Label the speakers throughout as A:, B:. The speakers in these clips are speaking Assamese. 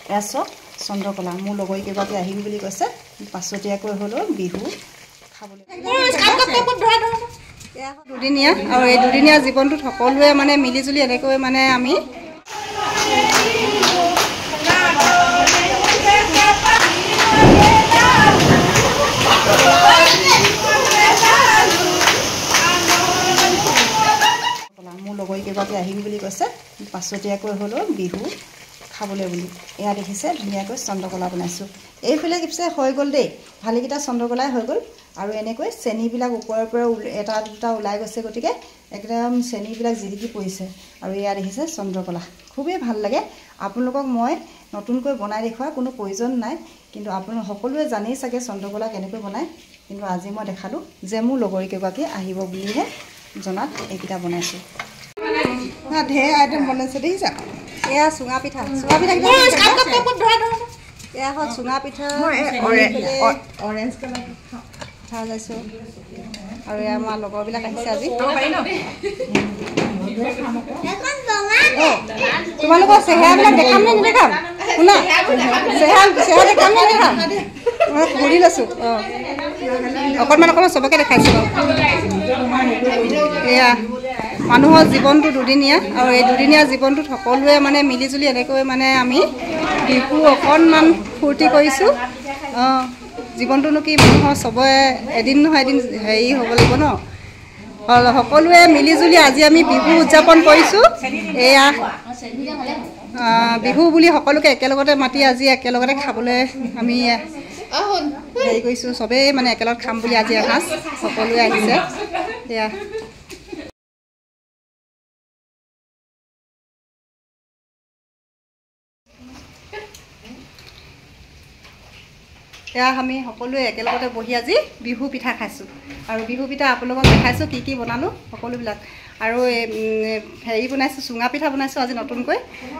A: এয়া চব চন্দ্ৰকলা মোৰ লগৰ কেইবাকে আহিম বুলি কৈছে পাছতীয়াকৈ হ'লেও বিহু খাবলৈ দুদিনীয়া আৰু এই দুদিনীয়া জীৱনটোত সকলোৱে মানে মিলিজুলি এনেকৈ মানে আমি মোৰ লগৰ কেইবাকে আহিম বুলি কৈছে পাছতীয়াকৈ হ'লেও বিহু খাবলৈ বুলি এয়া দেখিছে ধুনীয়াকৈ চন্দ্ৰকলা বনাইছোঁ এইফালে কিপছে হৈ গ'ল দেই ভালেকেইটা চন্দ্ৰকলাই হৈ গ'ল আৰু এনেকৈ চেনিবিলাক ওপৰৰ পৰা এটা দুটা ওলাই গৈছে গতিকে একদম চেনিবিলাক জিলিকি পৰিছে আৰু এয়া দেখিছে চন্দ্ৰকলা খুবেই ভাল লাগে আপোনালোকক মই নতুনকৈ বনাই দেখুওৱা কোনো প্ৰয়োজন নাই কিন্তু আপোনালোক সকলোৱে জানেই চাগে চন্দ্ৰকলা কেনেকৈ বনায় কিন্তু আজি মই দেখালোঁ যে মোৰ লগৰ কেইবাকে আহিব বুলিহে জনাত এইকেইটা বনাইছোঁ ঢেৰ আইটেম বনাইছে দেখিছা এয়া চুঙা পিঠা এয়া হ'ল চুঙা পিঠা অৰেঞ্জ কালাৰ পিঠা যাইছোঁ আৰু এয়া আমাৰ লগৰবিলাক আহিছে আজি তোমালোকৰ চেহেৰাবিলাক দেখাম নে নেদেখাম শুনা চেহেৰা দেখাম নে নেদেখাম মই ঘূৰি লৈছোঁ অকণমান চবকে দেখাইছোঁ এয়া মানুহৰ জীৱনটো দুদিনীয়া আৰু এই দুদিনীয়া জীৱনটোত সকলোৱে মানে মিলিজুলি এনেকৈ মানে আমি বিহু অকণমান ফূৰ্তি কৰিছোঁ জীৱনটোনো কি মানুহৰ চবৰে এদিন নহয় এদিন হেৰি হ'ব লাগিব ন সকলোৱে মিলিজুলি আজি আমি বিহু উদযাপন কৰিছোঁ এয়া বিহু বুলি সকলোকে একেলগতে মাতি আজি একেলগতে খাবলৈ আমি হেৰি কৰিছোঁ চবেই মানে একেলগত খাম বুলি আজি এসাঁজ সকলোৱে আহিছে এয়া এয়া আমি সকলোৱে একেলগতে বহি আজি বিহু পিঠা খাইছোঁ আৰু বিহু পিঠা আপোনালোকক দেখাইছোঁ কি কি বনালোঁ সকলোবিলাক আৰু হেৰি বনাইছোঁ চুঙা পিঠা বনাইছোঁ আজি নতুনকৈ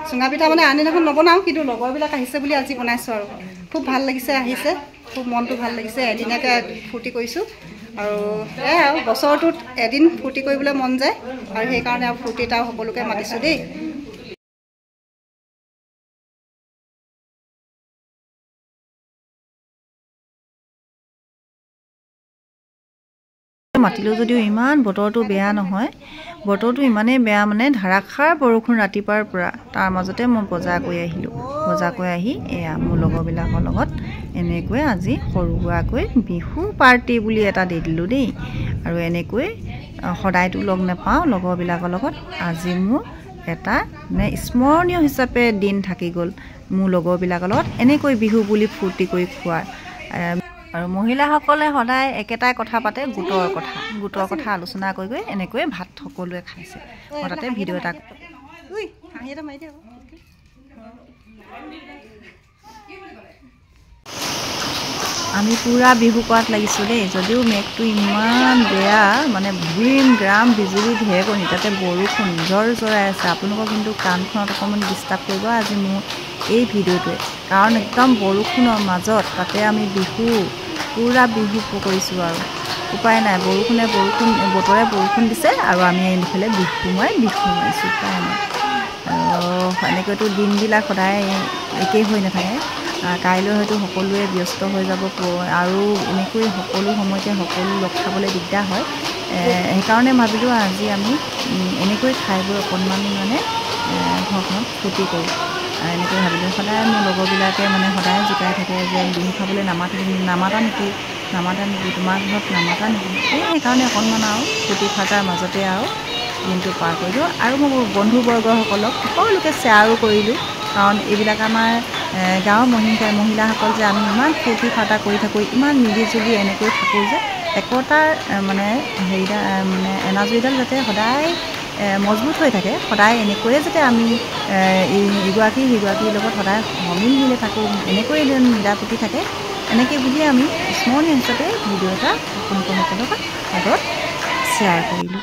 A: চুঙা পিঠা মানে আনদিনাখন নবনাওঁ কিন্তু লগৰবিলাক আহিছে বুলি আজি বনাইছোঁ আৰু খুব ভাল লাগিছে আহিছে খুব মনটো ভাল লাগিছে এদিনীয়াকৈ ফূৰ্তি কৰিছোঁ আৰু এয়াই আৰু বছৰটোত এদিন ফূৰ্তি কৰিবলৈ মন যায় আৰু সেইকাৰণে আৰু ফূৰ্তি এটাও সকলোকে মাতিছোঁ দেই
B: মাতিলেও যদিও ইমান বতৰটো বেয়া নহয় বতৰটো ইমানেই বেয়া মানে ধাৰাসাৰ বৰষুণ ৰাতিপুৱাৰ পৰা তাৰ মাজতে মই বজাৰ কৰি আহিলোঁ বজাৰ কৰি আহি এয়া মোৰ লগৰবিলাকৰ লগত এনেকৈ আজি সৰু সুৰাকৈ বিহু পাৰ্টি বুলি এটা দি দিলোঁ দেই আৰু এনেকৈ সদায়তো লগ নাপাওঁ লগৰবিলাকৰ লগত আজি মোৰ এটা মানে স্মৰণীয় হিচাপে দিন থাকি গ'ল মোৰ লগৰবিলাকৰ লগত এনেকৈ বিহু বুলি ফূৰ্তি কৰি খোৱাৰ আৰু মহিলাসকলে সদায় একেটাই কথা পাতে গোটৰ কথা আলোচনা কৰি গৈ এনেকৈ ভাত সকলোৱে খাইছে মই তাতে ভিডিঅ' এটা আমি পুৰা বিহু কৰাত লাগিছোঁ দেই যদিও মেঘটো ইমান বেয়া মানে ভীম গ্ৰাম বিজুলী ঢেৰেকণি তাতে বৰষুণ জৰাই আছে আপোনালোকৰ কিন্তু কাণখনত অকণমান ডিষ্টাৰ্ব কৰিব আজি মোৰ এই ভিডিঅ'টোৱে কাৰণ একদম বৰষুণৰ মাজত তাতে আমি পুৰা বিহু কৰিছোঁ আৰু উপায় নাই বতৰে বৰষুণ দিছে আৰু আমি এইফালে বিহু মাৰিছোঁ উপায় নাই আৰু এনেকৈতো দিনবিলাক সদায় একেই হৈ নাথাকে কাইলৈ হয়তো সকলোৱে ব্যস্ত হৈ যাব আৰু এনেকৈ সকলো সময়তে সকলো লগ খাবলৈ দিগদাৰ হয় সেইকাৰণে ভাবিলোঁ আজি আমি এনেকৈ খাই বৈ অকণমান মানে ঘৰখনত ফূৰ্তি কৰোঁ এনেকৈ ভাবিলোঁ সদায় মোৰ লগৰবিলাকে মানে সদায় জোকাই থাকে যে বিহু খাবলৈ নামাতা নেকি তোমাৰ ঘৰত নামাতা নেকি সেইকাৰণে অকণমান আৰু ফূৰ্তি ফাৰ্তাৰ মাজতে আৰু দিনটো পাৰ কৰিলোঁ আৰু মোৰ বন্ধুবৰ্গসকলক সকলোকে শ্বেয়াৰো কৰিলোঁ কাৰণ এইবিলাক আমাৰ গাঁৱৰ মহিলাসকল যে আমি ইমান ফূৰ্তি ফাৰ্তা কৰি থাকোঁ ইমান মিলিজুলি এনেকৈ থাকোঁ যে একতাৰ মানে মানে এনাজৰীডাল যাতে সদায় মজবুত হৈ থাকে সদায় এনেকৈয়ে যাতে আমি ইগৰাকীৰ লগত সদায় মিলি থাকোঁ এনেকৈয়ে যেন মিলা প্ৰীতি থাকে এনেকৈ বুলিয়ে আমি স্মৰণীয় হিচাপে ভিডিঅ' এটা আপোনালোকৰ আগত শ্বেয়াৰ কৰিলোঁ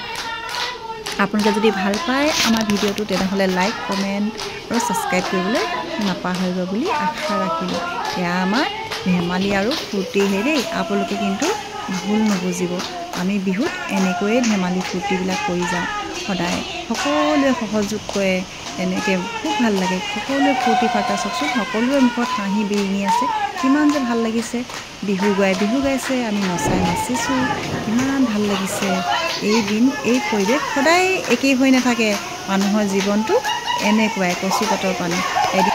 B: আপোনালোকে যদি ভাল পায় আমাৰ ভিডিঅ'টো তেনেহ'লে লাইক কমেণ্ট আৰু ছাবস্ক্ৰাইব কৰিবলৈ নাপাহৰিব বুলি আশা ৰাখিলোঁ এয়া আমাৰ ধেমালি আৰু ফূৰ্তি দেই আপোনালোকে কিন্তু ভুল নুবুজিব আমি বিহুত এনেকৈয়ে ধেমালি ফূৰ্তিবিলাক কৰি যাওঁ সদায় সকলোৱে সহযোগ কৰে এনেকৈ খুব ভাল লাগে সকলোৱে ফূৰ্তি ফাৰ্তা চাওকচোন সকলোৰে মুখত হাঁহি বিৰিঙি আছে কিমান যে ভাল লাগিছে বিহু গাইছে আমি নাচিছোঁ কিমান ভাল লাগিছে এই দিন এই পৰিৱেশ সদায় একেই হৈ নাথাকে মানুহৰ জীৱনটো এনেকুৱাই কচু পাতৰ পানী এদিন